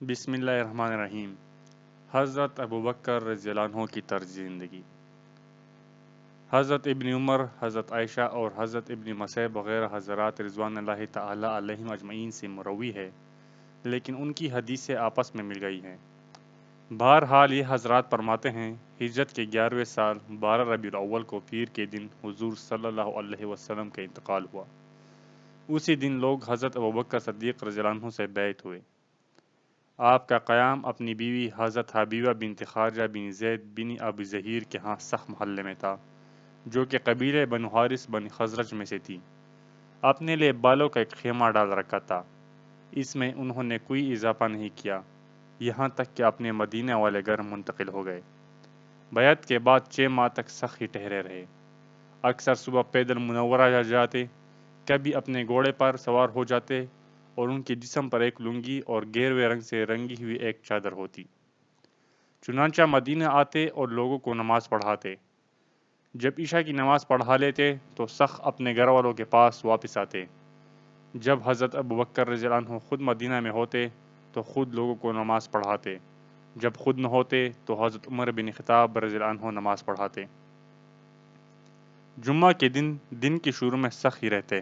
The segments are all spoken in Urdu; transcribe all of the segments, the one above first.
بسم اللہ الرحمن الرحیم۔ حضرت ابوبکر رضی اللہ عنہ کی طرز زندگی۔ حضرت ابن عمر، حضرت عائشہ اور حضرت ابن مسعود وغیرہ حضرات رضوان اللہ تعالی علیہم اجمعین سے مروی ہے، لیکن ان کی حدیثیں آپس میں مل گئی ہیں۔ بہرحال یہ حضرات فرماتے ہیں، ہجرت کے 11ویں سال 12 ربیع الاول کو پیر کے دن حضور صلی اللہ علیہ وسلم کا انتقال ہوا۔ اسی دن لوگ حضرت ابوبکر صدیق رضی اللہ عنہ سے بیعت ہوئے۔ آپ کا قیام اپنی بیوی حضرت حبیبہ بنت خارجہ بن زید بن ابی ظہیر کے ہاں سخت محلے میں تھا، جو کہ قبیلے بنو حارث بن خزرج میں سے تھی۔ اپنے لیے بالوں کا ایک خیمہ ڈال رکھا تھا، اس میں انہوں نے کوئی اضافہ نہیں کیا، یہاں تک کہ اپنے مدینہ والے گھر منتقل ہو گئے۔ بیعت کے بعد 6 ماہ تک سخت ہی ٹھہرے رہے۔ اکثر صبح پیدل منورہ جاتے، کبھی اپنے گھوڑے پر سوار ہو جاتے اور ان کے جسم پر ایک لنگی اور گیروے رنگ سے رنگی ہوئی ایک چادر ہوتی۔ چنانچہ مدینہ آتے اور لوگوں کو نماز پڑھاتے۔ جب عشاء کی نماز پڑھا لیتے تو سخت اپنے گھر والوں کے پاس واپس آتے۔ جب حضرت ابوبکر رضی اللہ عنہ خود مدینہ میں ہوتے تو خود لوگوں کو نماز پڑھاتے، جب خود نہ ہوتے تو حضرت عمر بن خطاب رضی اللہ عنہ نماز پڑھاتے۔ جمعہ کے دن کے شروع میں سخت ہی رہتے،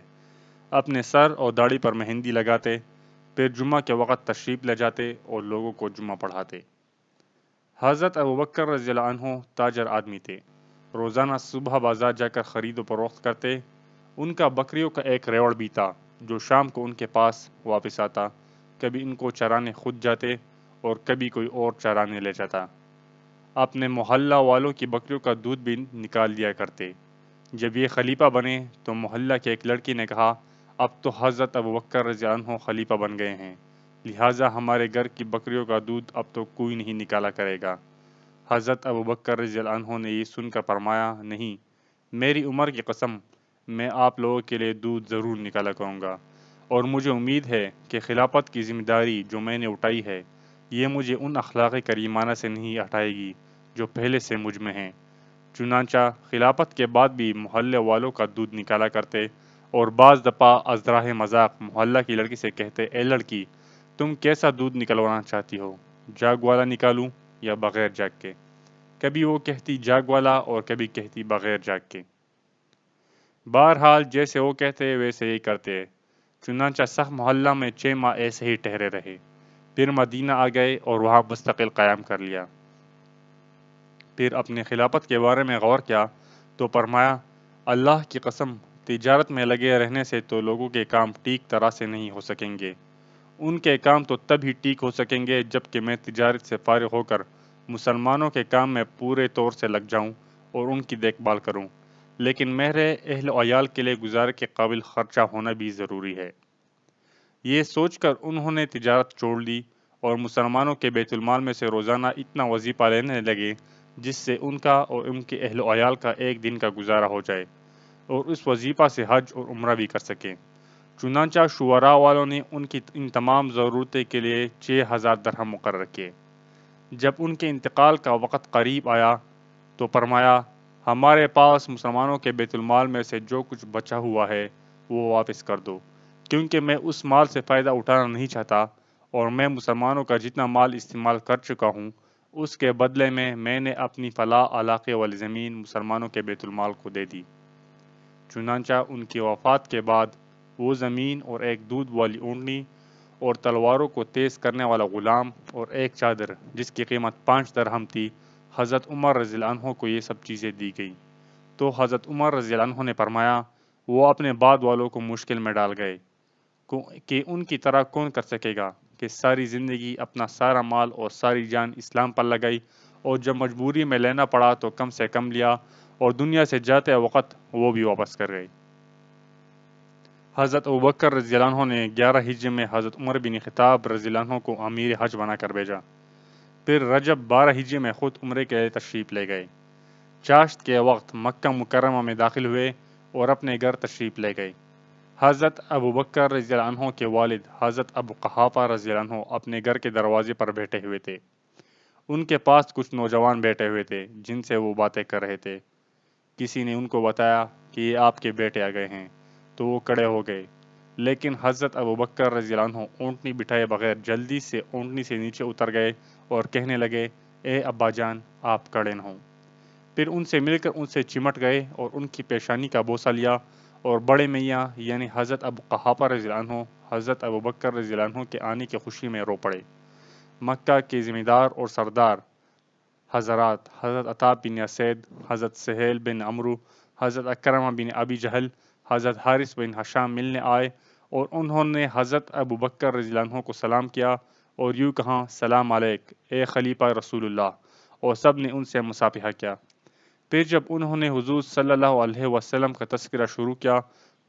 اپنے سر اور داڑھی پر مہندی لگاتے، پھر جمعہ کے وقت تشریف لے جاتے اور لوگوں کو جمعہ پڑھاتے۔ حضرت ابوبکر رضی اللہ عنہ تاجر آدمی تھے، روزانہ صبح بازار جا کر خرید و فروخت کرتے۔ ان کا بکریوں کا ایک ریوڑ بھی تھا جو شام کو ان کے پاس واپس آتا، کبھی ان کو چرانے خود جاتے اور کبھی کوئی اور چرانے لے جاتا۔ اپنے محلہ والوں کی بکریوں کا دودھ بھی نکال دیا کرتے۔ جب یہ خلیفہ بنے تو محلہ کے ایک لڑکی نے کہا، اب تو حضرت ابوبکر رضی اللہ عنہ خلیفہ بن گئے ہیں، لہٰذا ہمارے گھر کی بکریوں کا دودھ اب تو کوئی نہیں نکالا کرے گا۔ حضرت ابوبکر رضی اللہ عنہ نے یہ سن کر فرمایا، نہیں، میری عمر کی قسم، میں آپ لوگوں کے لیے دودھ ضرور نکالا کروں گا، اور مجھے امید ہے کہ خلافت کی ذمہ داری جو میں نے اٹھائی ہے، یہ مجھے ان اخلاق کریمانہ سے نہیں ہٹائے گی جو پہلے سے مجھ میں ہیں۔ چنانچہ خلافت کے بعد بھی محلے والوں کا دودھ نکالا کرتے، اور بعض دفعہ ازراہ مذاق محلہ کی لڑکی سے کہتے، اے لڑکی، تم کیسا دودھ نکلوانا چاہتی ہو، جاگ والا نکالوں یا بغیر جاگ کے؟ کبھی وہ کہتی جاگ والا اور کبھی کہتی بغیر جاگ کے۔ بہرحال جیسے وہ کہتے ویسے ہی کرتے۔ چنانچہ سخت محلہ میں 6 ماہ ایسے ہی ٹھہرے رہے، پھر مدینہ آ گئے اور وہاں مستقل قیام کر لیا۔ پھر اپنے خلافت کے بارے میں غور کیا تو فرمایا، اللہ کی قسم، تجارت میں لگے رہنے سے تو لوگوں کے کام ٹھیک طرح سے نہیں ہو سکیں گے۔ ان کے کام تو تب ہی ٹھیک ہو سکیں گے جب کہ میں تجارت سے فارغ ہو کر مسلمانوں کے کام میں پورے طور سے لگ جاؤں اور ان کی دیکھ بھال کروں، لیکن میرے اہل و عیال کے لیے گزارے کے قابل خرچہ ہونا بھی ضروری ہے۔ یہ سوچ کر انہوں نے تجارت چھوڑ دی اور مسلمانوں کے بیت المال میں سے روزانہ اتنا وظیفہ لینے لگے جس سے ان کا اور ان کے اہل و عیال کا ایک دن کا گزارا ہو جائے، اور اس وظیفہ سے حج اور عمرہ بھی کر سکیں۔ چنانچہ شعراء والوں نے ان کی ان تمام ضرورتیں کے لیے 6000 درہم مقرر کیے۔ جب ان کے انتقال کا وقت قریب آیا تو فرمایا، ہمارے پاس مسلمانوں کے بیت المال میں سے جو کچھ بچا ہوا ہے وہ واپس کر دو، کیونکہ میں اس مال سے فائدہ اٹھانا نہیں چاہتا، اور میں مسلمانوں کا جتنا مال استعمال کر چکا ہوں اس کے بدلے میں نے اپنی فلاں علاقے والی زمین مسلمانوں کے بیت المال کو دے دی۔ چنانچہ ان کی وفات کے بعد وہ زمین اور ایک دودھ والی اونٹنی اور تلواروں کو تیز کرنے والا غلام اور ایک چادر جس کی قیمت 5 درہم تھی، حضرت عمر رضی اللہ عنہ کو یہ سب چیزیں دی گئیں۔ تو حضرت عمر رضی اللہ عنہ نے فرمایا، وہ اپنے بعد والوں کو مشکل میں ڈال گئے کہ ان کی طرح کون کر سکے گا کہ ساری زندگی اپنا سارا مال اور ساری جان اسلام پر لگائی، اور جب مجبوری میں لینا پڑا تو کم سے کم لیا، اور دنیا سے جاتے وقت وہ بھی واپس کر گئے۔ حضرت ابوبکر رضی اللہ عنہ نے 11 ہجری میں حضرت عمر بن خطاب رضی اللہ عنہ کو امیر حج بنا کر بھیجا، پھر رجب 12 ہجری میں خود عمرے کے لیے تشریف لے گئے۔ چاشت کے وقت مکہ مکرمہ میں داخل ہوئے اور اپنے گھر تشریف لے گئے۔ حضرت ابوبکر رضی اللہ عنہ کے والد حضرت ابو قحافہ رضی اللہ عنہ اپنے گھر کے دروازے پر بیٹھے ہوئے تھے۔ ان کے پاس کچھ نوجوان بیٹھے ہوئے تھے جن سے وہ باتیں کر رہے تھے۔ کسی نے ان کو بتایا کہ یہ آپ کے بیٹے آ گئے ہیں، تو وہ کھڑے ہو گئے۔ لیکن حضرت ابوبکر رضی اللہ عنہ اونٹنی بٹھائے بغیر جلدی سے اونٹنی سے نیچے اتر گئے اور کہنے لگے، اے ابا جان، آپ کھڑے نہ ہوں۔ پھر ان سے مل کر ان سے چمٹ گئے اور ان کی پیشانی کا بوسہ لیا، اور بڑے میاں یعنی حضرت ابو قحافہ رضی اللہ عنہ حضرت ابوبکر رضی اللہ عنہ کے آنے کی خوشی میں رو پڑے۔ مکہ کے ذمہ دار اور سردار حضرات حضرت عطا بن اسید، حضرت سہیل بن عمرو، حضرت اکرمہ بن ابی جہل، حضرت حارث بن حشام ملنے آئے، اور انہوں نے حضرت ابوبکر رضی اللہ عنہ کو سلام کیا اور یوں کہا، سلام علیک اے خلیفہ رسول اللہ، اور سب نے ان سے مصافحہ کیا۔ پھر جب انہوں نے حضور صلی اللہ علیہ وسلم کا تذکرہ شروع کیا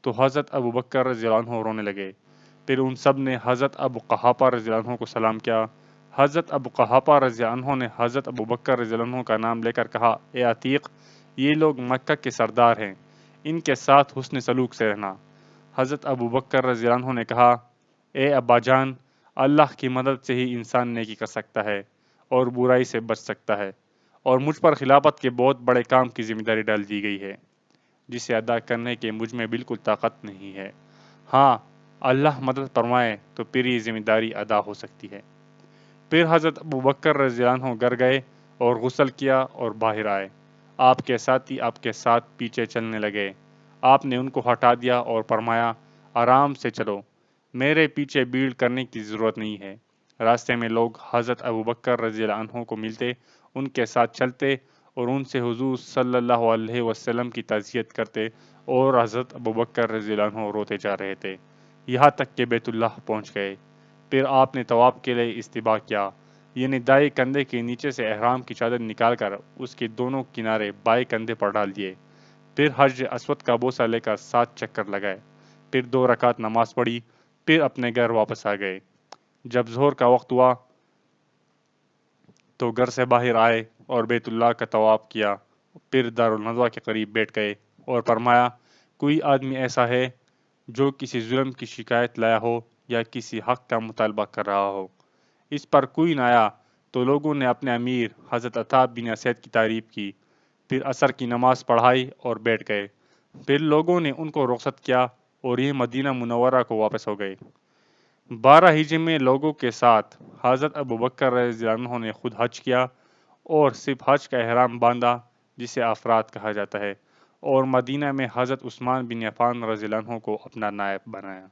تو حضرت ابوبکر رضی اللہ عنہ رونے لگے۔ پھر ان سب نے حضرت ابو قحافہ رضی اللہ عنہ کو سلام کیا۔ حضرت ابو قحافہ رضی اللہ عنہ نے حضرت ابوبکر رضی اللہ عنہ کا نام لے کر کہا، اے عتیق، یہ لوگ مکہ کے سردار ہیں، ان کے ساتھ حسن سلوک سے رہنا۔ حضرت ابوبکر رضی اللہ عنہ نے کہا، اے ابا جان، اللہ کی مدد سے ہی انسان نیکی کر سکتا ہے اور برائی سے بچ سکتا ہے، اور مجھ پر خلافت کے بہت بڑے کام کی ذمہ داری ڈال دی گئی ہے جسے ادا کرنے کے مجھ میں بالکل طاقت نہیں ہے۔ ہاں، اللہ مدد فرمائے تو پھر یہ ذمہ داری ادا ہو سکتی ہے۔ پھر حضرت ابوبکر رضی اللہ عنہ گھر گئے اور غسل کیا اور باہر آئے۔ آپ کے ساتھی آپ کے ساتھ پیچھے چلنے لگے۔ آپ نے ان کو ہٹا دیا اور فرمایا، آرام سے چلو، میرے پیچھے بھیڑ کرنے کی ضرورت نہیں ہے۔ راستے میں لوگ حضرت ابوبکر رضی اللہ عنہ کو ملتے، ان کے ساتھ چلتے اور ان سے حضور صلی اللہ علیہ وسلم کی تعزیت کرتے، اور حضرت ابوبکر رضی اللہ عنہ روتے جا رہے تھے، یہاں تک کہ بیت اللہ پہنچ گئے۔ پھر آپ نے طواف کے لیے استباح کیا، یعنی دائیں کندھے کے نیچے سے احرام کی چادر نکال کر اس کے دونوں کنارے بائیں کندھے پر ڈال دیے۔ پھر حجر اسود کا بوسہ لے کر 7 چکر لگائے، پھر 2 رکعت نماز پڑھی، پھر اپنے گھر واپس آ گئے۔ جب ظہر کا وقت ہوا تو گھر سے باہر آئے اور بیت اللہ کا طواف کیا، پھر دارالندوہ کے قریب بیٹھ گئے اور فرمایا، کوئی آدمی ایسا ہے جو کسی ظلم کی شکایت لایا ہو یا کسی حق کا مطالبہ کر رہا ہو؟ اس پر کوئی نہ آیا تو لوگوں نے اپنے امیر حضرت عطا بن اسید کی تعریف کی، پھر عصر کی نماز پڑھائی اور بیٹھ گئے۔ پھر لوگوں نے ان کو رخصت کیا اور یہ مدینہ منورہ کو واپس ہو گئے۔ 12 ہجری میں لوگوں کے ساتھ حضرت ابوبکر رضی اللہ عنہ نے خود حج کیا اور صرف حج کا احرام باندھا جسے افراد کہا جاتا ہے، اور مدینہ میں حضرت عثمان بن عفان رضی اللہ عنہ کو اپنا نائب بنایا۔